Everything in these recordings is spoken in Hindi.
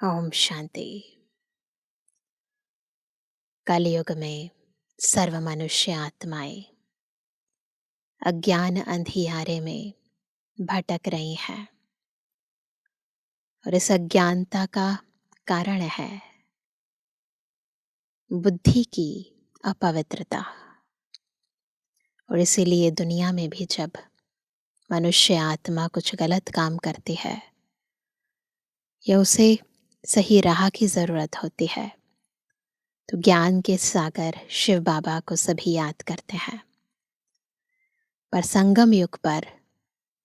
ओम शांति। कलयुग में सर्व मनुष्य आत्माएं अज्ञान अंधियारे में भटक रही हैं और इस अज्ञानता का कारण है बुद्धि की अपवित्रता। और इसीलिए दुनिया में भी जब मनुष्य आत्मा कुछ गलत काम करती है या उसे सही राह की जरूरत होती है तो ज्ञान के सागर शिव बाबा को सभी याद करते हैं। पर संगम युग पर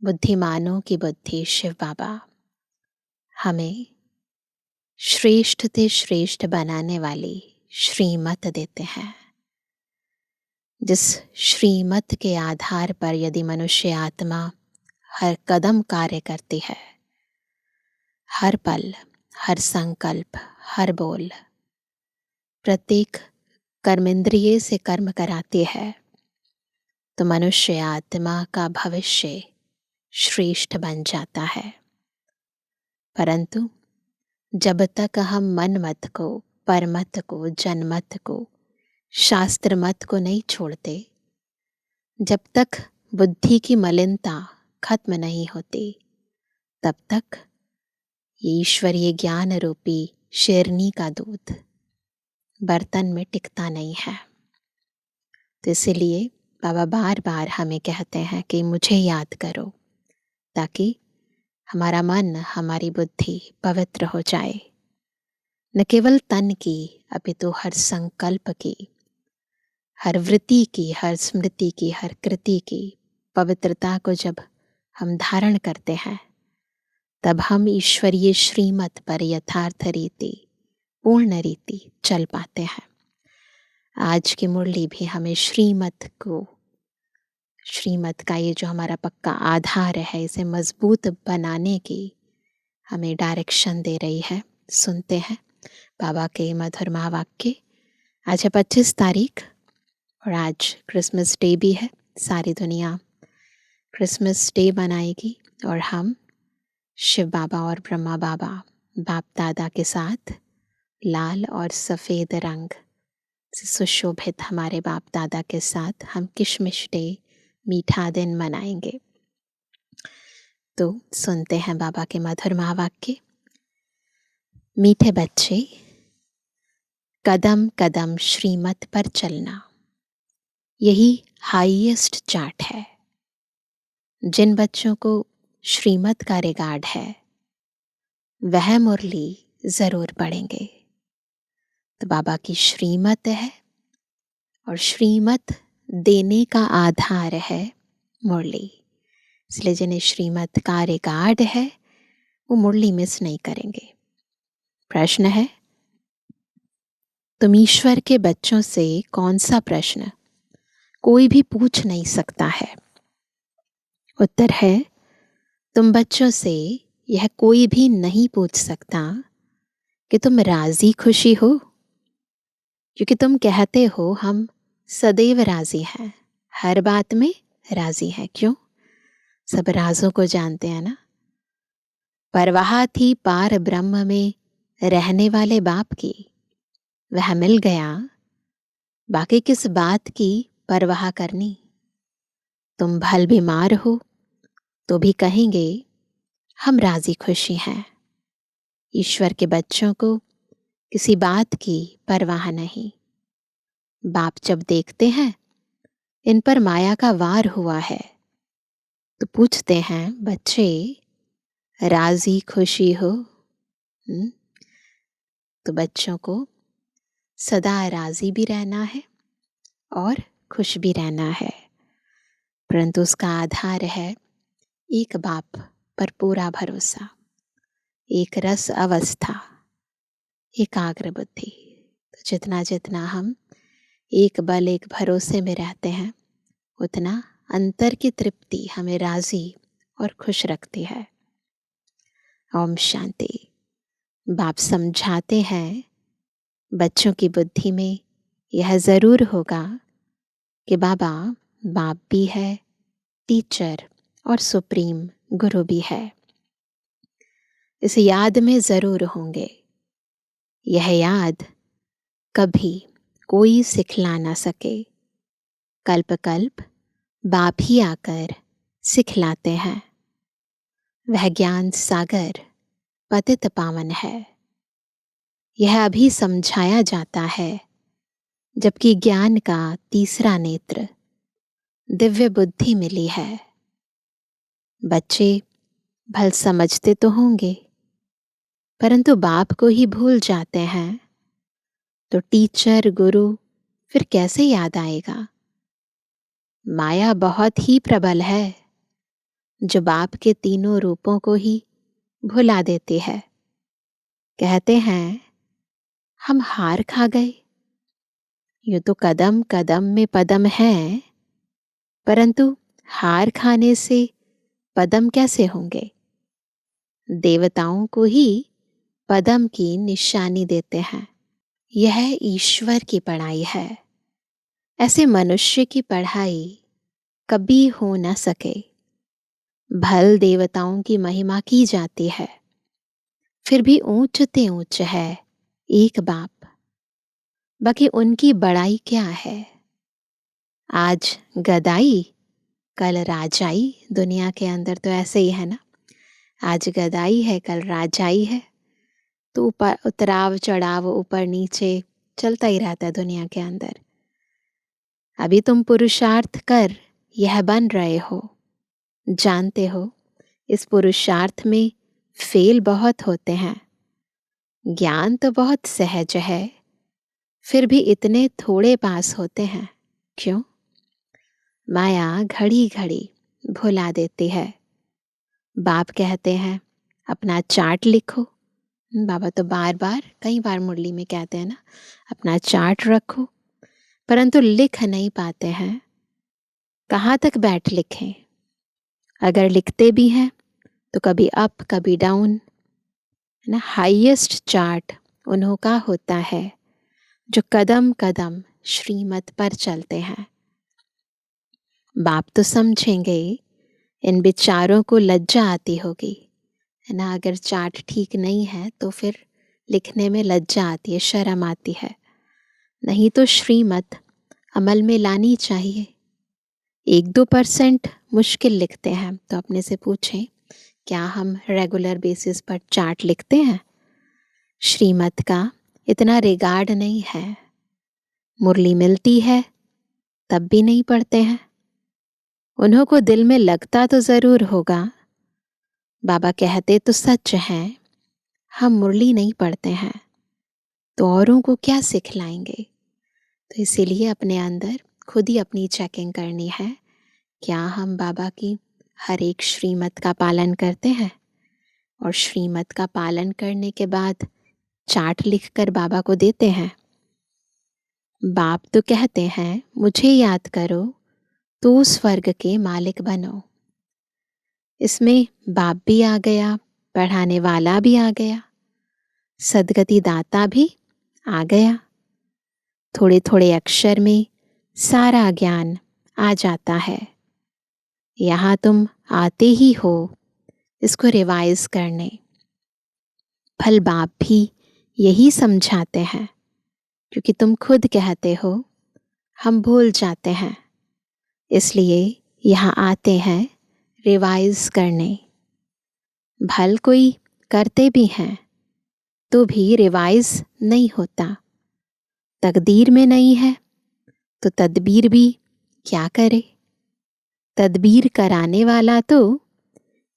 बुद्धिमानों की बुद्धि शिव बाबा हमें श्रेष्ठ से श्रेष्ठ बनाने वाली श्रीमत देते हैं, जिस श्रीमत के आधार पर यदि मनुष्य आत्मा हर कदम कार्य करती है, हर पल, हर संकल्प, हर बोल, प्रत्येक कर्मेंद्रिय से कर्म कराती है, तो मनुष्य आत्मा का भविष्य श्रेष्ठ बन जाता है। परंतु जब तक हम मन मत को, परमत को, जनमत को, शास्त्र मत को नहीं छोड़ते, जब तक बुद्धि की मलिनता खत्म नहीं होती, तब तक ये ईश्वरीय ज्ञान रूपी शेरनी का दूध बर्तन में टिकता नहीं है। तो इसीलिए बाबा बार बार हमें कहते हैं कि मुझे याद करो, ताकि हमारा मन, हमारी बुद्धि पवित्र हो जाए, न केवल तन की अपितु हर संकल्प की, हर वृत्ति की, हर स्मृति की, हर कृति की पवित्रता को जब हम धारण करते हैं, तब हम ईश्वरीय श्रीमत पर यथार्थ रीति, पूर्ण रीति चल पाते हैं। आज की मुरली भी हमें श्रीमत का ये जो हमारा पक्का आधार है, इसे मजबूत बनाने की हमें डायरेक्शन दे रही है। सुनते हैं बाबा के मधुर महावाक्य। आज है 25 तारीख और आज क्रिसमस डे भी है। सारी दुनिया क्रिसमस डे मनाएगी और हम शिव बाबा और ब्रह्मा बाबा, बाप दादा के साथ लाल और सफ़ेद रंग से सुशोभित हमारे बाप दादा के साथ हम किशमिश डे, मीठा दिन मनाएंगे। तो सुनते हैं बाबा के मधुर महावाक्य। मीठे बच्चे, कदम कदम श्रीमत पर चलना, यही हाईएस्ट चार्ट है। जिन बच्चों को श्रीमत का रिगार्ड है वह मुरली जरूर पढ़ेंगे। तो बाबा की श्रीमत है और श्रीमत देने का आधार है मुरली। इसलिए जिन्हें श्रीमत का रिगार्ड है वो मुरली मिस नहीं करेंगे। प्रश्न है, तुम ईश्वर के बच्चों से कौन सा प्रश्न कोई भी पूछ नहीं सकता है? उत्तर है, तुम बच्चों से यह कोई भी नहीं पूछ सकता कि तुम राजी खुशी हो, क्योंकि तुम कहते हो हम सदैव राजी हैं, हर बात में राजी हैं। क्यों? सब राजों को जानते हैं ना। परवाह थी पार ब्रह्म में रहने वाले बाप की, वह मिल गया, बाकी किस बात की परवाह करनी। तुम भल बीमार हो तो भी कहेंगे हम राजी खुशी हैं। ईश्वर के बच्चों को किसी बात की परवाह नहीं। बाप जब देखते हैं इन पर माया का वार हुआ है तो पूछते हैं, बच्चे राजी खुशी हो? तो बच्चों को सदा राजी भी रहना है और खुश भी रहना है, परंतु उसका आधार है एक बाप पर पूरा भरोसा, एक रस अवस्था, एकाग्र बुद्धि। तो जितना जितना हम एक बल एक भरोसे में रहते हैं, उतना अंतर की तृप्ति हमें राजी और खुश रखती है। ओम शांति। बाप समझाते हैं, बच्चों की बुद्धि में यह जरूर होगा कि बाबा बाप भी है, टीचर और सुप्रीम गुरु भी है। इस याद में जरूर होंगे यह याद कभी कोई सिखला ना सके, कल्प कल्प बाप ही आकर सिखलाते हैं। वह ज्ञान सागर पतित पावन है, यह अभी समझाया जाता है, जबकि ज्ञान का तीसरा नेत्र दिव्य बुद्धि मिली है। बच्चे भल समझते तो होंगे, परंतु बाप को ही भूल जाते हैं, तो टीचर गुरु फिर कैसे याद आएगा। माया बहुत ही प्रबल है, जो बाप के तीनों रूपों को ही भुला देती है। कहते हैं हम हार खा गए। यूं तो कदम कदम में पदम है, परंतु हार खाने से पदम कैसे होंगे। देवताओं को ही पदम की निशानी देते हैं। यह ईश्वर की पढ़ाई है, ऐसे मनुष्य की पढ़ाई कभी हो न सके। भल देवताओं की महिमा की जाती है, फिर भी ऊंचते ऊंच है एक बाप। बाकी उनकी बड़ाई क्या है। आज गदाई कल राजाई, दुनिया के अंदर तो ऐसे ही है ना। आज गदाई है कल राजाई है, तो ऊपर उतराव चढ़ाव ऊपर नीचे चलता ही रहता है दुनिया के अंदर। अभी तुम पुरुषार्थ कर यह बन रहे हो, जानते हो इस पुरुषार्थ में फेल बहुत होते हैं। ज्ञान तो बहुत सहज है, फिर भी इतने थोड़े पास होते हैं। क्यों। माया घड़ी घड़ी भुला देती है। बाप कहते हैं अपना चार्ट लिखो। बाबा तो बार बार कई बार मुरली में कहते हैं ना, अपना चार्ट रखो, परंतु लिख नहीं पाते हैं। कहाँ तक बैठ लिखें। अगर लिखते भी हैं तो कभी अप कभी डाउन, है ना। हाईएस्ट चार्ट उन्हों का होता है जो कदम कदम श्रीमत पर चलते हैं। बाप तो समझेंगे, इन विचारों को लज्जा आती होगी, है ना। अगर चार्ट ठीक नहीं है तो फिर लिखने में लज्जा आती है, शर्म आती है। नहीं तो श्रीमत अमल में लानी चाहिए। 1-2% मुश्किल लिखते हैं, तो अपने से पूछें क्या हम रेगुलर बेसिस पर चार्ट लिखते हैं। श्रीमत का इतना रिगार्ड नहीं है। मुरली मिलती है तब भी नहीं पढ़ते हैं। उन्हों को दिल में लगता तो ज़रूर होगा। बाबा कहते तो सच हैं, हम मुरली नहीं पढ़ते हैं तो औरों को क्या सिखलाएंगे। तो इसीलिए अपने अंदर खुद ही अपनी चेकिंग करनी है, क्या हम बाबा की हर एक श्रीमत का पालन करते हैं। और श्रीमत का पालन करने के बाद चार्ट लिखकर बाबा को देते हैं। बाप तो कहते हैं मुझे याद करो तो स्वर्ग के मालिक बनो। इसमें बाप भी आ गया, पढ़ाने वाला भी आ गया, सदगति दाता भी आ गया। थोड़े थोड़े अक्षर में सारा ज्ञान आ जाता है। यहाँ तुम आते ही हो इसको रिवाइज करने। फल बाप भी यही समझाते हैं, क्योंकि तुम खुद कहते हो हम भूल जाते हैं, इसलिए यहाँ आते हैं रिवाइज करने। भल कोई करते भी हैं तो भी रिवाइज नहीं होता। तकदीर में नहीं है तो तदबीर भी क्या करे। तदबीर कराने वाला तो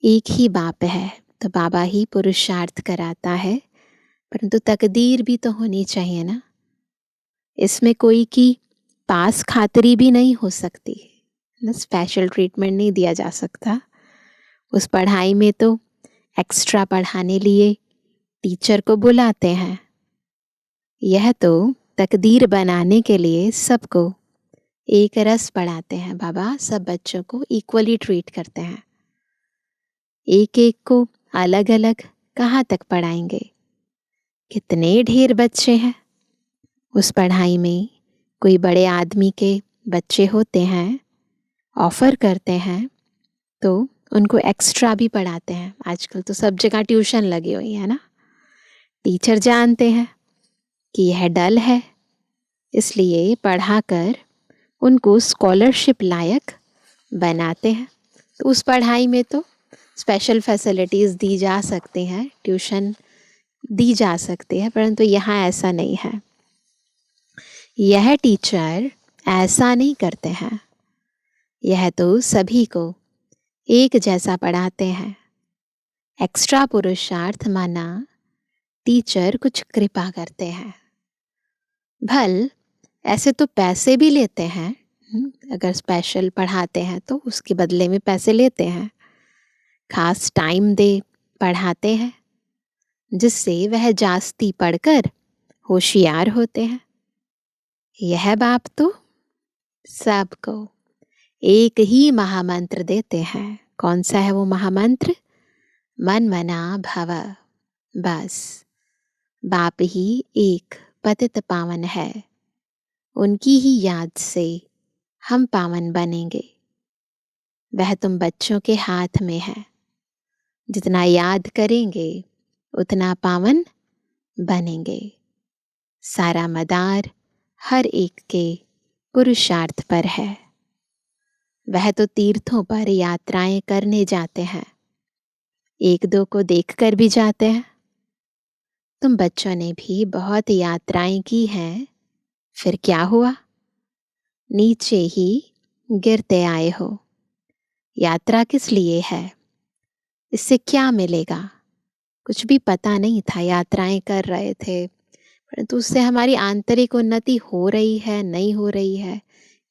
एक ही बाप है, तो बाबा ही पुरुषार्थ कराता है, परंतु तकदीर भी तो होनी चाहिए ना। इसमें कोई की पास खातरी भी नहीं हो सकती ना, स्पेशल ट्रीटमेंट नहीं दिया जा सकता। उस पढ़ाई में तो एक्स्ट्रा पढ़ाने लिए टीचर को बुलाते हैं। यह तो तकदीर बनाने के लिए सबको एक रस पढ़ाते हैं। बाबा सब बच्चों को इक्वली ट्रीट करते हैं। एक एक को अलग अलग कहाँ तक पढ़ाएंगे। कितने ढेर बच्चे हैं उस पढ़ाई में। कोई बड़े आदमी के बच्चे होते हैं, ऑफर करते हैं तो उनको एक्स्ट्रा भी पढ़ाते हैं। आजकल तो सब जगह ट्यूशन लगी हुई है ना। टीचर जानते हैं कि यह डल है, इसलिए पढ़ाकर उनको स्कॉलरशिप लायक बनाते हैं। तो उस पढ़ाई में तो स्पेशल फैसिलिटीज़ दी जा सकती हैं, ट्यूशन दी जा सकती है, परंतु यहाँ ऐसा नहीं है। यह टीचर ऐसा नहीं करते हैं। यह तो सभी को एक जैसा पढ़ाते हैं। एक्स्ट्रा पुरुषार्थ माना टीचर कुछ कृपा करते हैं। भल ऐसे तो पैसे भी लेते हैं, अगर स्पेशल पढ़ाते हैं तो उसके बदले में पैसे लेते हैं। खास टाइम दे पढ़ाते हैं, जिससे वह जास्ती पढ़कर होशियार होते हैं। यह बाप तो सबको एक ही महामंत्र देते हैं। कौन सा है वो महामंत्र? मन मना भव। बस बाप ही एक पतित पावन है, उनकी ही याद से हम पावन बनेंगे। वह तुम बच्चों के हाथ में है। जितना याद करेंगे उतना पावन बनेंगे। सारा मदार हर एक के पुरुषार्थ पर है। वह तो तीर्थों पर यात्राएं करने जाते हैं, एक दो को देखकर भी जाते हैं। तुम बच्चों ने भी बहुत यात्राएं की हैं, फिर क्या हुआ? नीचे ही गिरते आए हो। यात्रा किस लिए है? इससे क्या मिलेगा? कुछ भी पता नहीं था, यात्राएं कर रहे थे, परंतु उससे हमारी आंतरिक उन्नति हो रही है, नहीं हो रही है,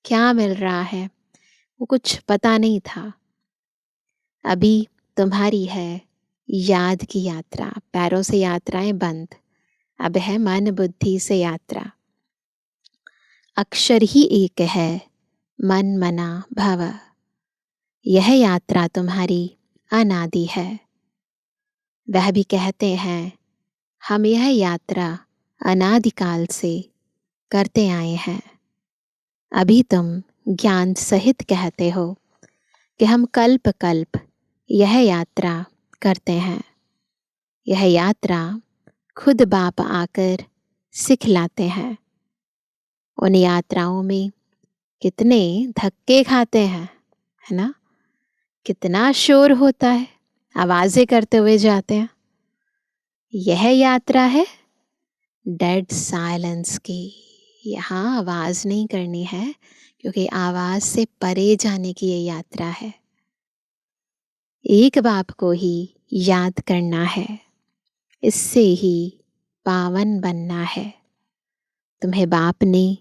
क्या मिल रहा है, वो कुछ पता नहीं था। अभी तुम्हारी है याद की यात्रा। पैरों से यात्राएं बंद, अब है मन बुद्धि से यात्रा। अक्षर ही एक है, मन मना भव। यह यात्रा तुम्हारी अनादि है। वह भी कहते हैं हम यह यात्रा अनादिकाल से करते आए हैं। अभी तुम ज्ञान सहित कहते हो कि हम कल्प कल्प यह यात्रा करते हैं। यह यात्रा खुद बाप आकर सिखलाते हैं। उन यात्राओं में कितने धक्के खाते हैं, है ना? कितना शोर होता है, आवाजें करते हुए जाते हैं। यह यात्रा है डेड साइलेंस की। यहाँ आवाज नहीं करनी है, क्योंकि आवाज से परे जाने की ये यात्रा है। एक बाप को ही याद करना है, इससे ही पावन बनना है। तुम्हें बाप ने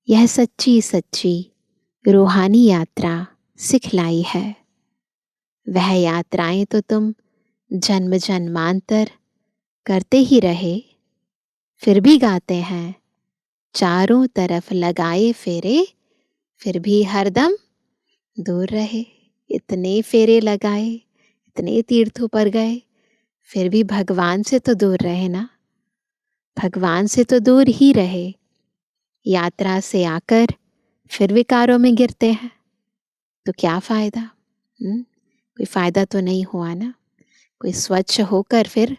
यह सच्ची सच्ची रूहानी यात्रा सिखलाई है। वह यात्राएं तो तुम जन्म जन्मांतर करते ही रहे, फिर भी गाते हैं चारों तरफ लगाए फेरे, फिर भी हरदम दूर रहे। इतने फेरे लगाए, इतने तीर्थों पर गए, फिर भी भगवान से तो दूर रहे ना। भगवान से तो दूर ही रहे। यात्रा से आकर फिर विकारों में गिरते हैं, तो क्या फायदा? कोई फायदा तो नहीं हुआ ना। कोई स्वच्छ होकर फिर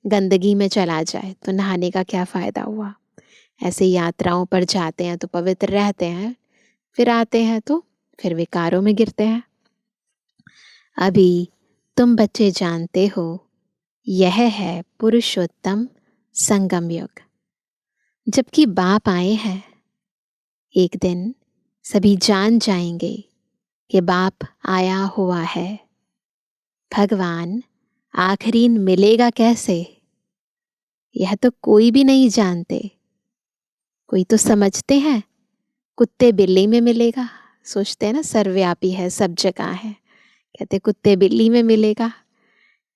गंदगी में चला जाए तो नहाने का क्या फायदा हुआ? ऐसे यात्राओं पर जाते हैं तो पवित्र रहते हैं, फिर आते हैं तो फिर विकारों में गिरते हैं। अभी तुम बच्चे जानते हो यह है पुरुषोत्तम संगम युग। जबकि बाप आए हैं, एक दिन सभी जान जाएंगे कि बाप आया हुआ है। भगवान आखिरी मिलेगा कैसे, यह तो कोई भी नहीं जानते। कोई तो समझते हैं कुत्ते बिल्ली में मिलेगा, सोचते हैं ना सर्वव्यापी है, सब जगह है, कहते कुत्ते बिल्ली में मिलेगा।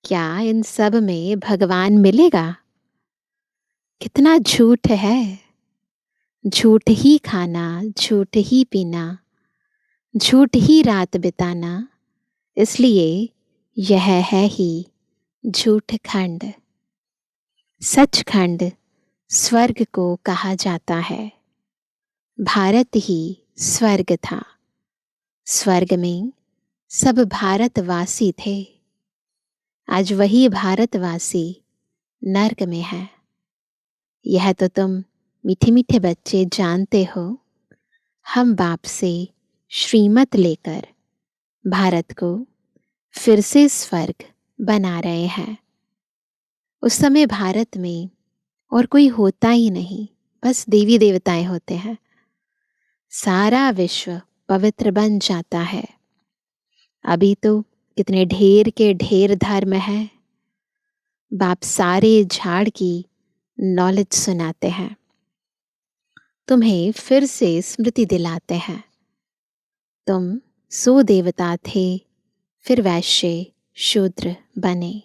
क्या इन सब में भगवान मिलेगा? कितना झूठ है। झूठ ही खाना, झूठ ही पीना, झूठ ही रात बिताना, इसलिए यह है ही झूठ खंड। सचखंड स्वर्ग को कहा जाता है। भारत ही स्वर्ग था। स्वर्ग में सब भारतवासी थे। आज वही भारतवासी नर्क में है। यह तो तुम मीठे मीठे बच्चे, जानते हो हम बाप से श्रीमत लेकर भारत को फिर से स्वर्ग बना रहे हैं। उस समय भारत में और कोई होता ही नहीं, बस देवी देवताएं होते हैं। सारा विश्व पवित्र बन जाता है। अभी तो कितने ढेर के ढेर धर्म है। बाप सारे झाड़ की नॉलेज सुनाते हैं, तुम्हें फिर से स्मृति दिलाते हैं। तुम सो देवता थे, फिर वैश्य शूद्र बने,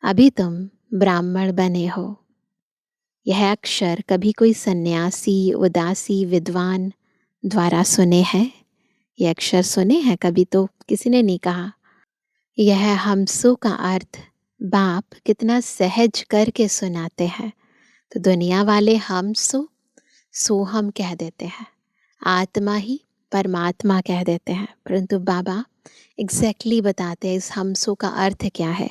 अभी तुम ब्राह्मण बने हो। यह अक्षर कभी कोई सन्यासी, उदासी, विद्वान द्वारा सुने हैं? ये अक्षर सुने हैं कभी? तो किसी ने नहीं कहा। यह हमसो का अर्थ बाप कितना सहज करके सुनाते हैं। तो दुनिया वाले हमसो सोहम कह देते हैं, आत्मा ही परमात्मा कह देते हैं, परंतु बाबा एग्जैक्टली बताते हैं इस हमसो का अर्थ क्या है।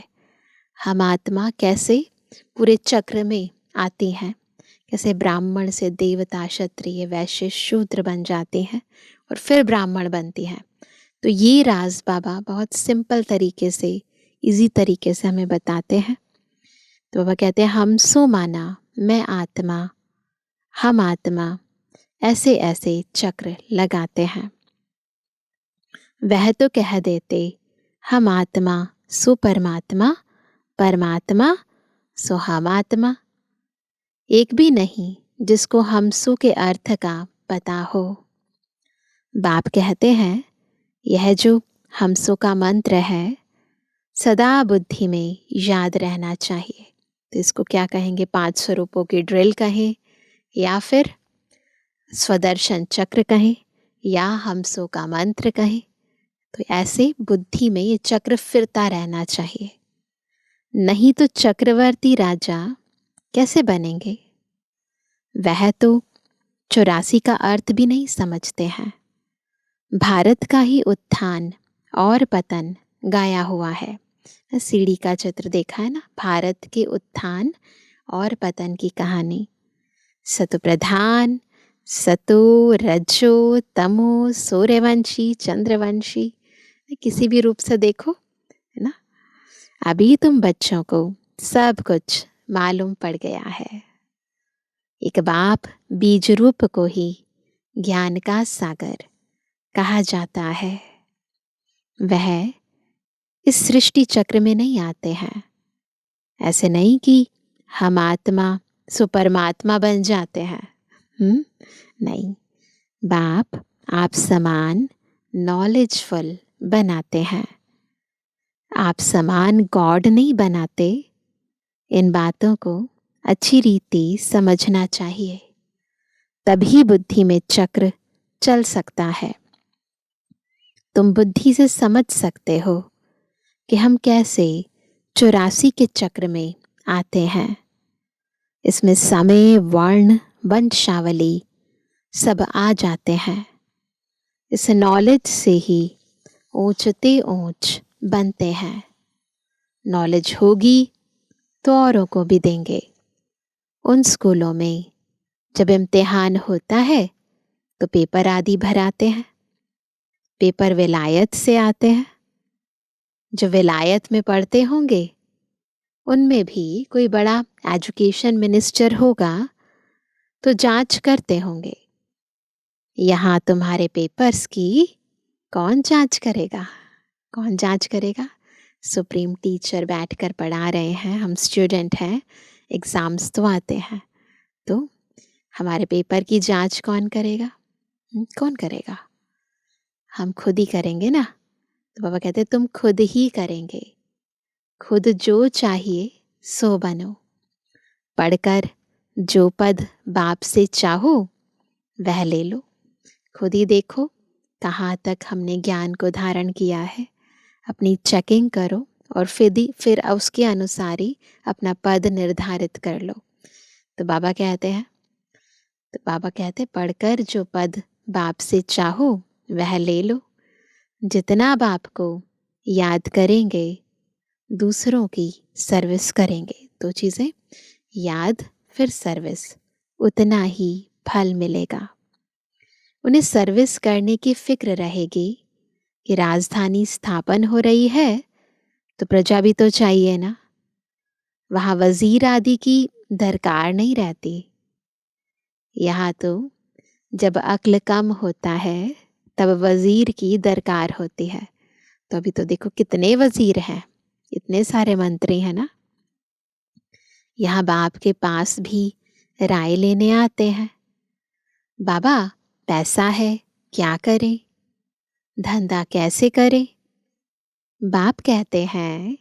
हम आत्मा कैसे पूरे चक्र में आती हैं, कैसे ब्राह्मण से देवता, क्षत्रिय, वैश्य, शूद्र बन जाती हैं और फिर ब्राह्मण बनती हैं। तो ये राज बाबा बहुत सिंपल तरीके से, इजी तरीके से हमें बताते हैं। तो बाबा कहते हैं हमसो माना मैं आत्मा, हम आत्मा, ऐसे ऐसे चक्र लगाते हैं। वह तो कह देते हम आत्मा सो परमात्मा, परमात्मा सो हम आत्मा। एक भी नहीं जिसको हमसो के अर्थ का पता हो। बाप कहते हैं यह जो हमसो का मंत्र है सदा बुद्धि में याद रहना चाहिए। तो इसको क्या कहेंगे? 5 स्वरूपों की ड्रिल कहें, या फिर स्वदर्शन चक्र कहें, या हमसो का मंत्र कहें। तो ऐसे बुद्धि में ये चक्र फिरता रहना चाहिए, नहीं तो चक्रवर्ती राजा कैसे बनेंगे? वह तो 84 का अर्थ भी नहीं समझते हैं। भारत का ही उत्थान और पतन गाया हुआ है। सीढ़ी का चित्र देखा है ना, भारत के उत्थान और पतन की कहानी। सतो प्रधान, सतो, रजो, तमो, सूर्यवंशी, चंद्रवंशी, किसी भी रूप से देखो, है ना। अभी तुम बच्चों को सब कुछ मालूम पड़ गया है। एक बाप बीज रूप को ही ज्ञान का सागर कहा जाता है। वह इस सृष्टि चक्र में नहीं आते हैं। ऐसे नहीं कि हम आत्मा सो परमात्मा बन जाते हैं। नहीं, बाप आप समान नॉलेजफुल बनाते हैं। आप समान गॉड नहीं बनाते। इन बातों को अच्छी रीति समझना चाहिए, तभी बुद्धि में चक्र चल सकता है। तुम बुद्धि से समझ सकते हो कि हम कैसे 84 के चक्र में आते हैं। इसमें समय, वर्ण, वंशावली सब आ जाते हैं। इस नॉलेज से ही ऊंचते ऊंच बनते हैं। नॉलेज होगी तो औरों को भी देंगे। उन स्कूलों में जब इम्तिहान होता है तो पेपर आदि भराते हैं। पेपर विलायत से आते हैं। जो विलायत में पढ़ते होंगे उनमें भी कोई बड़ा एजुकेशन मिनिस्टर होगा तो जांच करते होंगे। यहाँ तुम्हारे पेपर्स की कौन जांच करेगा? कौन जांच करेगा? सुप्रीम टीचर बैठकर पढ़ा रहे हैं, हम स्टूडेंट हैं, एग्ज़ाम्स तो आते हैं, तो हमारे पेपर की जांच कौन करेगा? कौन करेगा? हम खुद ही करेंगे ना। तो बाबा कहते तुम खुद ही करेंगे। खुद जो चाहिए सो बनो। पढ़कर जो पद बाप से चाहो वह ले लो। खुद ही देखो कहाँ तक हमने ज्ञान को धारण किया है। अपनी चेकिंग करो और फिर उसके अनुसार ही अपना पद निर्धारित कर लो। तो बाबा कहते हैं पढ़कर जो पद बाप से चाहो वह ले लो। जितना बाप को याद करेंगे दूसरों की सर्विस करेंगे। 2 चीज़ें, याद फिर सर्विस। उतना ही फल मिलेगा। उन्हें सर्विस करने की फिक्र रहेगी कि राजधानी स्थापन हो रही है तो प्रजा भी तो चाहिए ना। वहाँ वजीर आदि की दरकार नहीं रहती। यहाँ तो जब अक्ल कम होता है तब वजीर की दरकार होती है। तो अभी तो देखो कितने वजीर हैं, इतने सारे मंत्री हैं ना। यहाँ बाप के पास भी राय लेने आते हैं। बाबा पैसा है, क्या करें, धंधा कैसे करें। बाप कहते हैं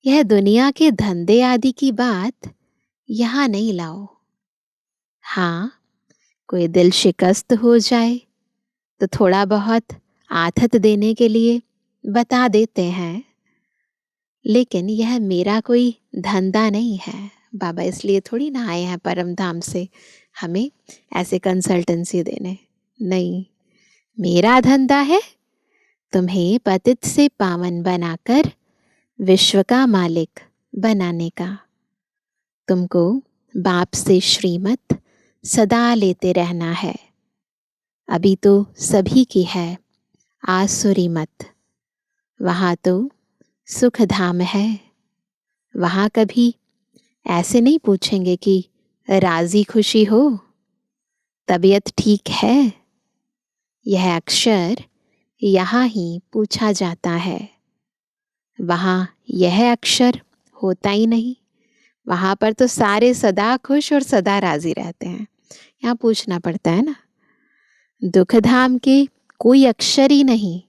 यह दुनिया के धंधे आदि की बात यहाँ नहीं लाओ। हाँ, कोई दिल शिकस्त हो जाए तो थोड़ा बहुत आथत देने के लिए बता देते हैं, लेकिन यह मेरा कोई धंधा नहीं है। बाबा इसलिए थोड़ी ना आए हैं परम धाम से हमें ऐसे कंसल्टेंसी देने। नहीं, मेरा धंधा है तुम्हें पतित से पावन बनाकर विश्व का मालिक बनाने का। तुमको बाप से श्रीमत सदा लेते रहना है। अभी तो सभी की है आसुरी मत। वहाँ तो सुख धाम है। वहाँ कभी ऐसे नहीं पूछेंगे कि राजी खुशी हो, तबीयत ठीक है। यह अक्षर यहाँ ही पूछा जाता है। वहाँ यह अक्षर होता ही नहीं। वहाँ पर तो सारे सदा खुश और सदा राजी रहते हैं। यहाँ पूछना पड़ता है ना। दुख धाम के कोई अक्षर ही नहीं।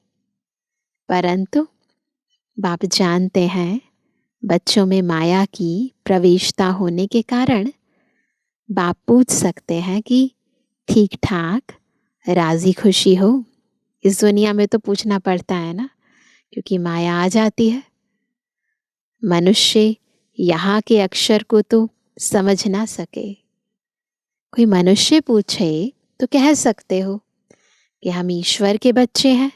परंतु बाप जानते हैं बच्चों में माया की प्रवेशता होने के कारण बाप पूछ सकते हैं कि ठीक ठाक राजी खुशी हो। इस दुनिया में तो पूछना पड़ता है ना, क्योंकि माया आ जाती है। मनुष्य यहाँ के अक्षर को तो समझ ना सके। कोई मनुष्य पूछे तो कह सकते हो कि हम ईश्वर के बच्चे हैं,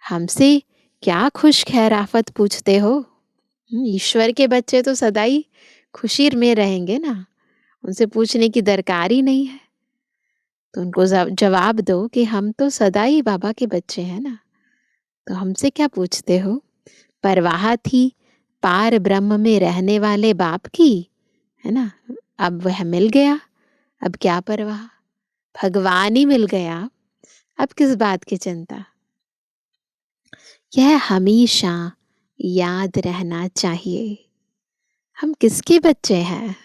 हमसे क्या खुश खैराफत पूछते हो। ईश्वर के बच्चे तो सदा ही खुशी में रहेंगे ना, उनसे पूछने की दरकार ही नहीं है। तो उनको जवाब दो कि हम तो सदा ही बाबा के बच्चे हैं ना, तो हमसे क्या पूछते हो। परवाह थी पार ब्रह्म में रहने वाले बाप की, है ना। अब वह मिल गया, अब क्या परवाह, भगवान ही मिल गया, अब किस बात की चिंता। यह हमेशा याद रहना चाहिए, हम किसके बच्चे हैं।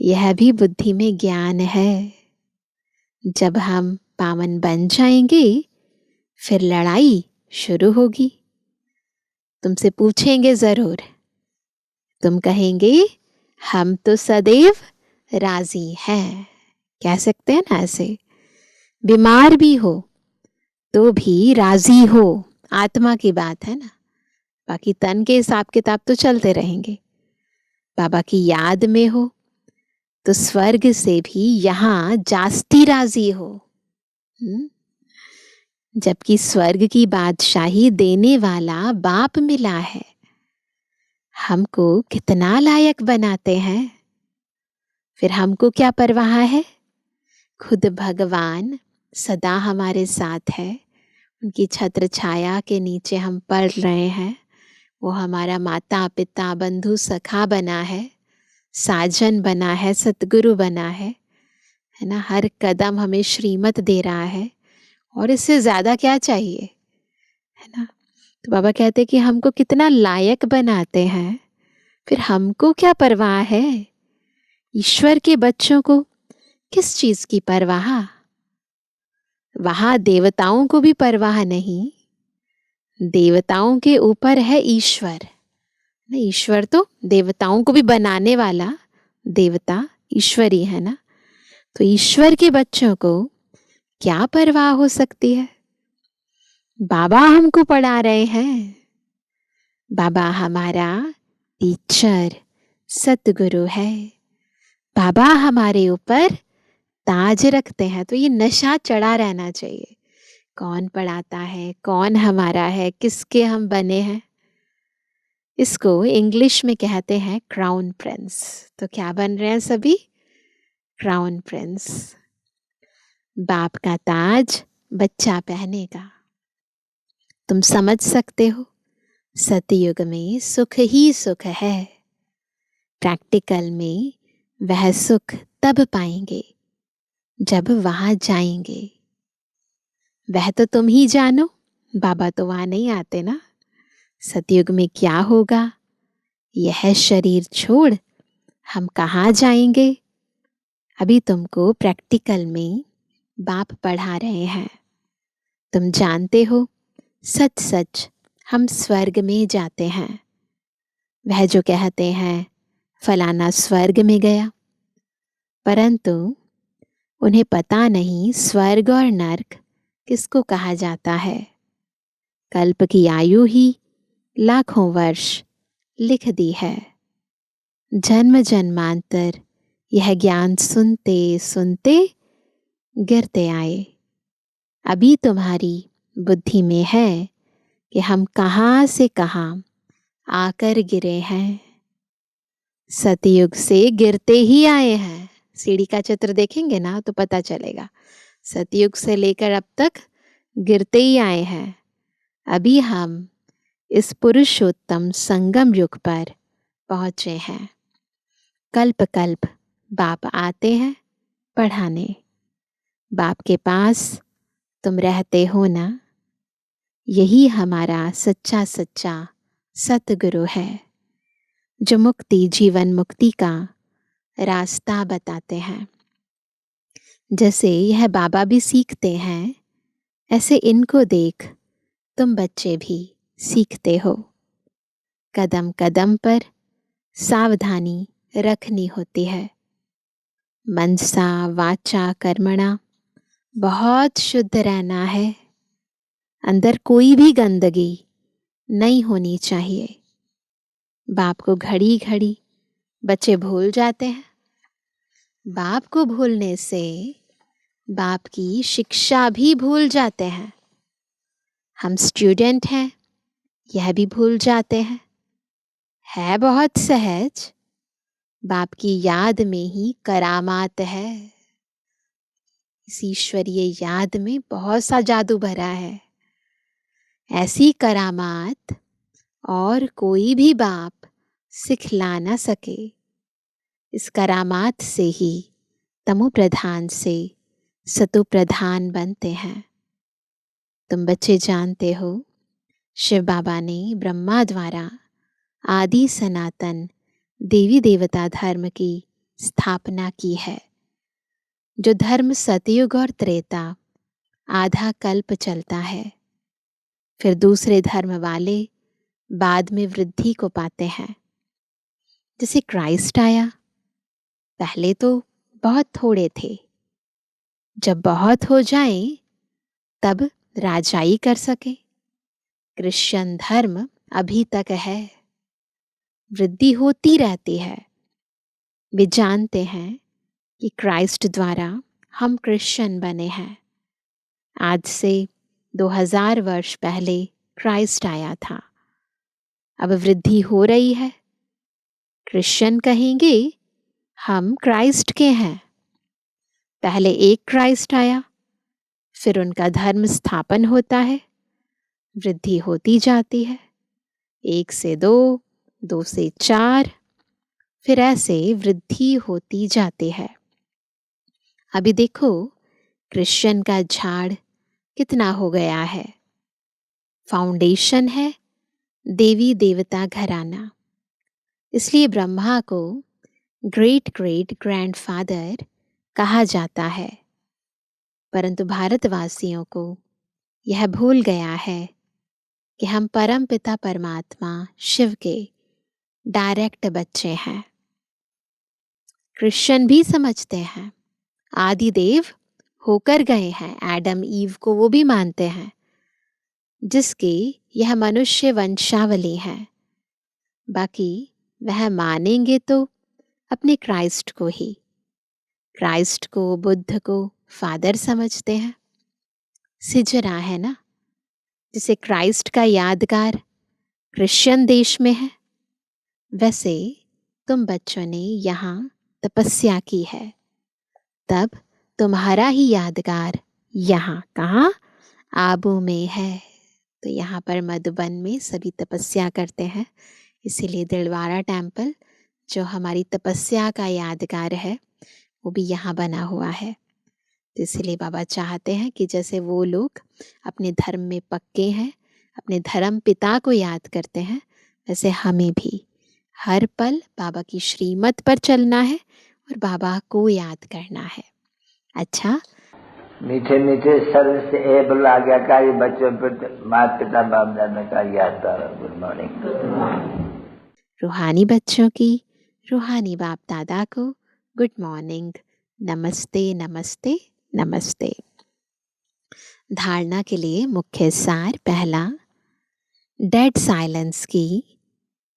यह भी बुद्धि में ज्ञान है। जब हम पावन बन जाएंगे फिर लड़ाई शुरू होगी। तुमसे पूछेंगे जरूर, तुम कहेंगे हम तो सदैव राजी हैं। कह सकते हैं ना ऐसे। बीमार भी हो तो भी राजी हो, आत्मा की बात है ना। बाकी तन के हिसाब किताब तो चलते रहेंगे। बाबा की याद में हो तो स्वर्ग से भी यहाँ जास्ती राजी हो। जबकि स्वर्ग की बादशाही देने वाला बाप मिला है, हमको कितना लायक बनाते हैं। फिर हमको क्या परवाह है। खुद भगवान सदा हमारे साथ है, उनकी छत्र छाया के नीचे हम पढ़ रहे हैं। वो हमारा माता पिता बंधु सखा बना है, साजन बना है, सतगुरु बना है ना। हर कदम हमें श्रीमत दे रहा है, और इससे ज्यादा क्या चाहिए, है ना। तो बाबा कहते कि हमको कितना लायक बनाते हैं, फिर हमको क्या परवाह है। ईश्वर के बच्चों को किस चीज की परवाह। वहां देवताओं को भी परवाह नहीं। देवताओं के ऊपर है ईश्वर। ईश्वर तो देवताओं को भी बनाने वाला देवता ईश्वर ही है ना। तो ईश्वर के बच्चों को क्या परवाह हो सकती है। बाबा हमको पढ़ा रहे हैं। बाबा हमारा टीचर सतगुरु है। बाबा हमारे ऊपर ताज रखते हैं, तो ये नशा चढ़ा रहना चाहिए। कौन पढ़ाता है, कौन हमारा है, किसके हम बने हैं। इसको इंग्लिश में कहते हैं क्राउन प्रिंस। तो क्या बन रहे हैं सभी, क्राउन प्रिंस, बाप का ताज बच्चा पहनेगा। तुम समझ सकते हो, सतयुग में सुख ही सुख है। प्रैक्टिकल में वह सुख तब पाएंगे जब वहां जाएंगे। वह तो तुम ही जानो, बाबा तो वहां नहीं आते ना। सतयुग में क्या होगा, यह शरीर छोड़ हम कहाँ जाएंगे। अभी तुमको प्रैक्टिकल में बाप पढ़ा रहे हैं। तुम जानते हो, सच सच हम स्वर्ग में जाते हैं। वह जो कहते हैं फलाना स्वर्ग में गया, परंतु उन्हें पता नहीं स्वर्ग और नर्क किसको कहा जाता है। कल्प की आयु ही लाखों वर्ष लिख दी है। जन्म जन्मांतर यह ज्ञान सुनते सुनते गिरते आए। अभी तुम्हारी बुद्धि में है कि हम कहाँ से कहाँ आकर गिरे हैं। सतयुग से गिरते ही आए हैं। सीढ़ी का चित्र देखेंगे ना तो पता चलेगा। सतयुग से लेकर अब तक गिरते ही आए हैं। अभी हम इस पुरुषोत्तम संगम युग पर पहुंचे हैं। कल्प कल्प बाप आते हैं पढ़ाने। बाप के पास तुम रहते हो ना, यही हमारा सच्चा सच्चा सतगुरु है, जो मुक्ति जीवन मुक्ति का रास्ता बताते हैं। जैसे यह बाबा भी सीखते हैं, ऐसे इनको देख तुम बच्चे भी सीखते हो। कदम कदम पर सावधानी रखनी होती है। मनसा वाचा कर्मणा बहुत शुद्ध रहना है। अंदर कोई भी गंदगी नहीं होनी चाहिए। बाप को घड़ी घड़ी बच्चे भूल जाते हैं। बाप को भूलने से बाप की शिक्षा भी भूल जाते हैं। हम स्टूडेंट हैं, यह भी भूल जाते हैं। है बहुत सहज, बाप की याद में ही करामात है। इस ईश्वरीय याद में बहुत सा जादू भरा है। ऐसी करामात और कोई भी बाप सिखला ना सके। इस करामात से ही तमो प्रधान से सतो प्रधान बनते हैं। तुम बच्चे जानते हो, शिव बाबा ने ब्रह्मा द्वारा आदि सनातन देवी देवता धर्म की स्थापना की है। जो धर्म सतयुग और त्रेता आधा कल्प चलता है। फिर दूसरे धर्म वाले बाद में वृद्धि को पाते हैं। जैसे क्राइस्ट आया, पहले तो बहुत थोड़े थे। जब बहुत हो जाए तब राजाई कर सके। क्रिश्चियन धर्म अभी तक है, वृद्धि होती रहती है। वे जानते हैं कि क्राइस्ट द्वारा हम क्रिश्चियन बने हैं। आज से 2000 वर्ष पहले क्राइस्ट आया था। अब वृद्धि हो रही है। क्रिश्चियन कहेंगे हम क्राइस्ट के हैं। पहले एक क्राइस्ट आया, फिर उनका धर्म स्थापन होता है, वृद्धि होती जाती है। 1 से 2, 2 से 4, फिर ऐसे वृद्धि होती जाती है। अभी देखो क्रिश्चियन का झाड़ कितना हो गया है। फाउंडेशन है देवी देवता घराना। इसलिए ब्रह्मा को ग्रेट ग्रेट ग्रैंडफादर कहा जाता है। परंतु भारतवासियों को यह भूल गया है कि हम परम पिता परमात्मा शिव के डायरेक्ट बच्चे हैं। क्रिश्चियन भी समझते हैं आदि देव होकर गए हैं। एडम ईव को वो भी मानते हैं, जिसकी यह मनुष्य वंशावली है। बाकी वह मानेंगे तो अपने क्राइस्ट को ही। क्राइस्ट को, बुद्ध को फादर समझते हैं। सिजरा है ना, जिसे क्राइस्ट का यादगार क्रिश्चियन देश में है। वैसे तुम बच्चों ने यहाँ तपस्या की है, तब तुम्हारा ही यादगार यहाँ कहाँ आबू में है। तो यहाँ पर मधुबन में सभी तपस्या करते हैं, इसीलिए दिलवारा टेम्पल जो हमारी तपस्या का यादगार है वो भी यहाँ बना हुआ है। तो इसलिए बाबा चाहते हैं कि जैसे वो लोग अपने धर्म में पक्के हैं, अपने धर्म पिता को याद करते हैं, वैसे हमें भी हर पल बाबा की श्रीमत पर चलना है और बाबा को याद करना है। अच्छा, मीठे मीठे सर्व से एबल आज्ञाकारी बच्चों पर माता पिता बाप दादा का याद। Good morning. रूहानी बच्चों की रूहानी बाप दादा को गुड मॉर्निंग, नमस्ते नमस्ते नमस्ते। धारणा के लिए मुख्य सार। पहला, डेड साइलेंस की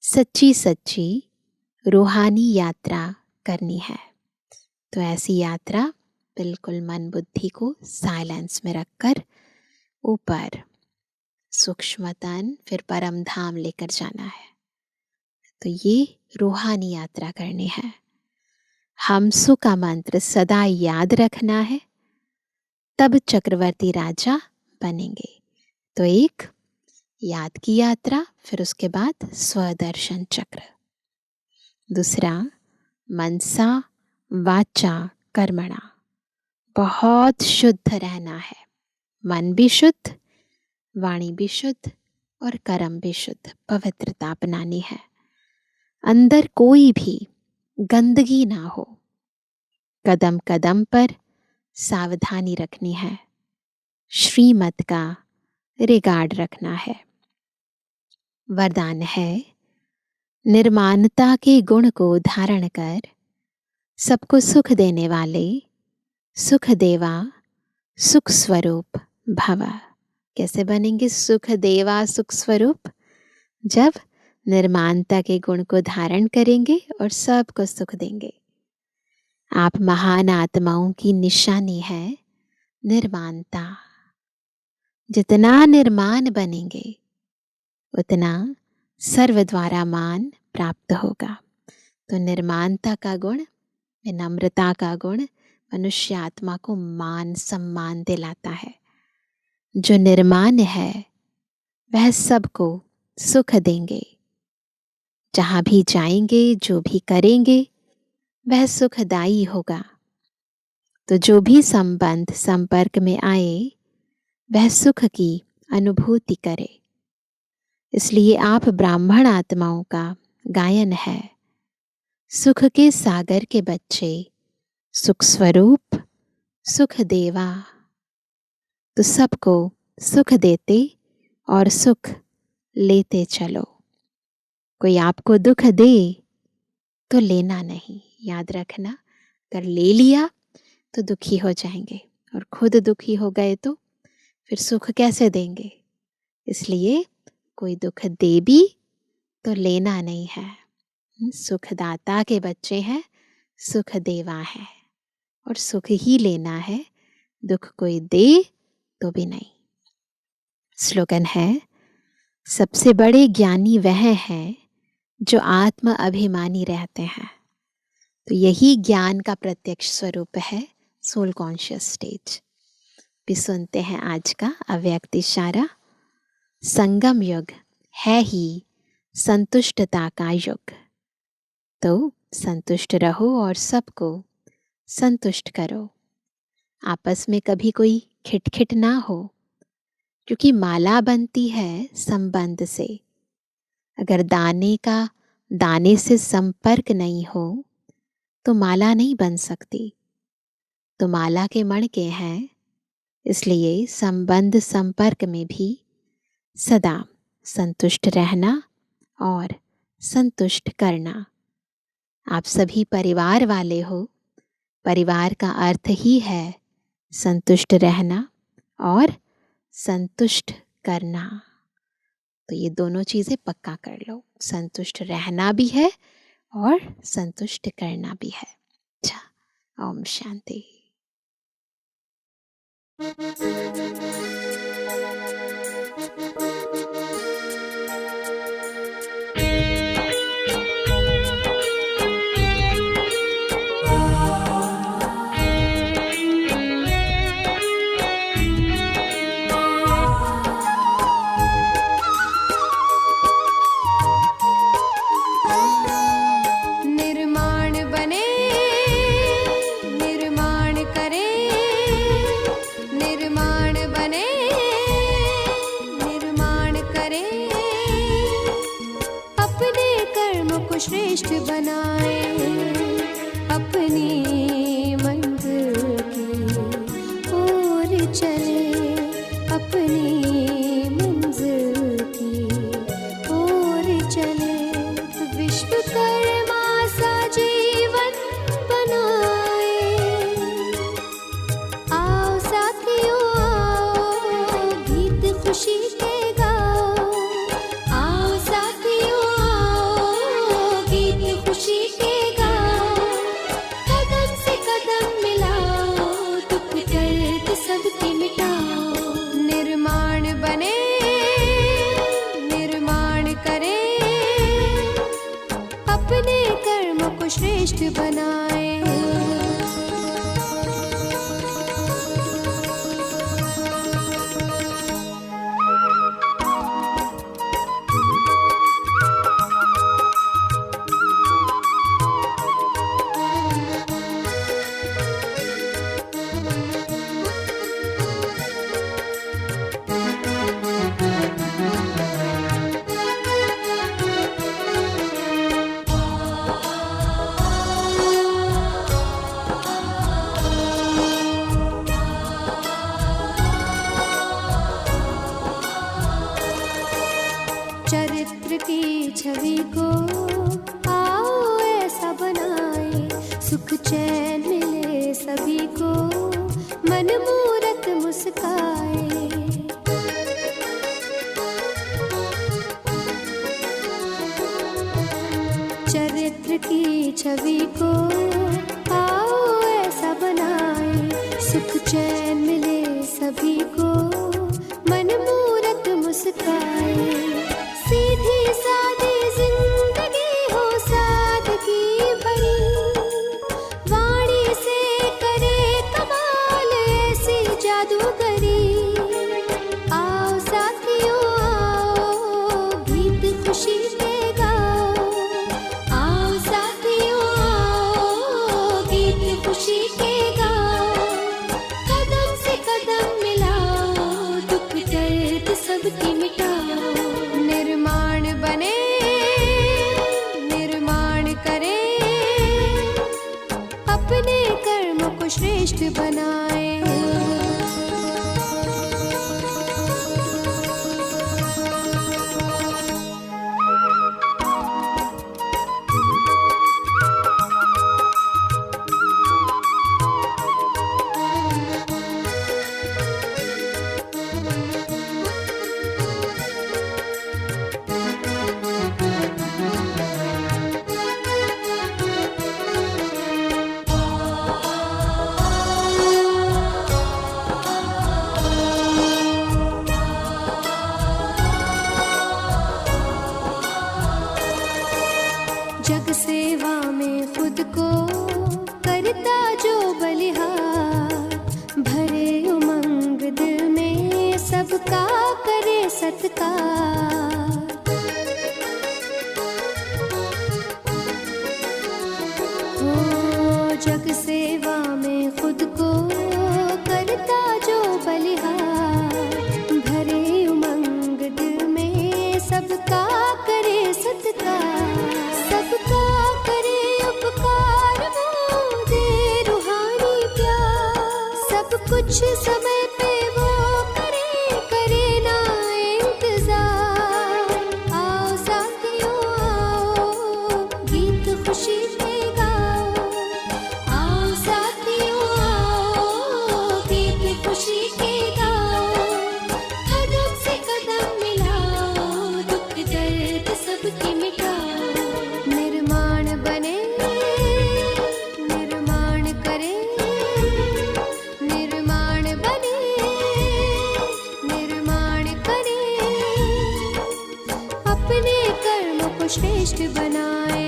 सच्ची सच्ची रूहानी यात्रा करनी है। तो ऐसी यात्रा बिल्कुल मन बुद्धि को साइलेंस में रखकर ऊपर सूक्ष्मतन फिर परम धाम लेकर जाना है। तो ये रूहानी यात्रा करनी है। हमसु का मंत्र सदा याद रखना है, तब चक्रवर्ती राजा बनेंगे। तो एक याद की यात्रा, फिर उसके बाद स्वदर्शन चक्र। दूसरा, मनसा वाचा कर्मणा, बहुत शुद्ध रहना है। मन भी शुद्ध, वाणी भी शुद्ध और कर्म भी शुद्ध, पवित्रता अपनानी है। अंदर कोई भी गंदगी ना हो। कदम कदम पर सावधानी रखनी है। श्रीमत का रिगार्ड रखना है। वरदान है, निर्माणता के गुण को धारण कर सबको सुख देने वाले सुख देवा सुख स्वरूप भव। कैसे बनेंगे सुख देवा सुख स्वरूप? जब निर्माणता के गुण को धारण करेंगे और सबको सुख देंगे। आप महान आत्माओं की निशानी है निर्माणता। जितना निर्माण बनेंगे उतना सर्व द्वारा मान प्राप्त होगा। तो निर्माणता का गुण, विनम्रता का गुण मनुष्य आत्मा को मान सम्मान दिलाता है। जो निर्माण है वह सबको सुख देंगे। जहाँ भी जाएंगे, जो भी करेंगे वह सुखदायी होगा। तो जो भी संबंध संपर्क में आए वह सुख की अनुभूति करे। इसलिए आप ब्राह्मण आत्माओं का गायन है। सुख के सागर के बच्चे, सुख स्वरूप सुख देवा। तो सबको सुख देते और सुख लेते चलो। कोई आपको दुख दे तो लेना नहीं। याद रखना, अगर ले लिया तो दुखी हो जाएंगे और खुद दुखी हो गए तो फिर सुख कैसे देंगे। इसलिए कोई दुख दे भी तो लेना नहीं है। सुखदाता के बच्चे हैं, सुख देवा है और सुख ही लेना है। दुख कोई दे तो भी नहीं। स्लोगन है, सबसे बड़े ज्ञानी वह हैं जो आत्म अभिमानी रहते हैं। तो यही ज्ञान का प्रत्यक्ष स्वरूप है सोल कॉन्शियस स्टेज। भी सुनते हैं आज का अव्यक्त इशारा। संगम युग है ही संतुष्टता का युग। तो संतुष्ट रहो और सबको संतुष्ट करो। आपस में कभी कोई खिटखिट ना हो, क्योंकि माला बनती है संबंध से। अगर दाने से संपर्क नहीं हो तो माला नहीं बन सकती। तो माला के मणके हैं, इसलिए संबंध संपर्क में भी सदा संतुष्ट रहना और संतुष्ट करना। आप सभी परिवार वाले हो। परिवार का अर्थ ही है संतुष्ट रहना और संतुष्ट करना। तो ये दोनों चीज़ें पक्का कर लो। संतुष्ट रहना भी है और संतुष्ट करना भी है। अच्छा, ओम शांति। श्रेष्ठ बनाए, अपनी मंजिल की ओर चले, अपनी मंजिल की ओर चले। विश्वकर्मा सा जीवन बनाए, आओ साथियों आओ, गीत खुशी के गाओ, आओ साथियों आओ, गीत खुशी के गाओ। कदम से कदम मिलाओ, दुख दर्द सबके मिटाओ। निर्माण बने, निर्माण करें, अपने कर्म को श्रेष्ठ बनाए। चरित्र की छवि को आओ ऐसा बनाए, सुख चैन मिले सभी को, मन मूरत मुस्काए। चरित्र की छवि को आओ ऐसा बनाए, सुख चैन मिले सभी को, मन मूरत मुस्काए। सीधी सादी जिंदगी हो सादगी भरी, वाणी से करे कमाल ऐसी जादूगरी। आओ साथियों आओ, गीत खुशी के गाओ, आओ साथियों आओ, गीत खुशी के गाओ। कदम से कदम मिलाओ, दुख दर्द सबकी मिटाओ। निर्माण बने, निर्माण करें, अपने कर्म को श्रेष्ठ बनाए। जग सेवा में खुद को करता जो बलिहार, भरे उमंग दिल में सबका करे सत्कार। हो जग सेवा में खुद को करता जो बलिहार, भरे उमंग दिल में सबका करे सत्कार। सबका करे उपकार, वो दे रूहानी प्यार, सब कुछ समय पे वो करे, करे ना इंतजार। आओ साथियों आओ, गीत खुशी के गाओ, आओ साथियों आओ, गीत खुशी के गाओ। कदम से कदम मिलाओ, दुख दर्द सबकी मिटाओ। निर्माण बने, निर्माण करें, निर्माण बने, निर्माण करें, अपने कर्म को श्रेष्ठ बनाए।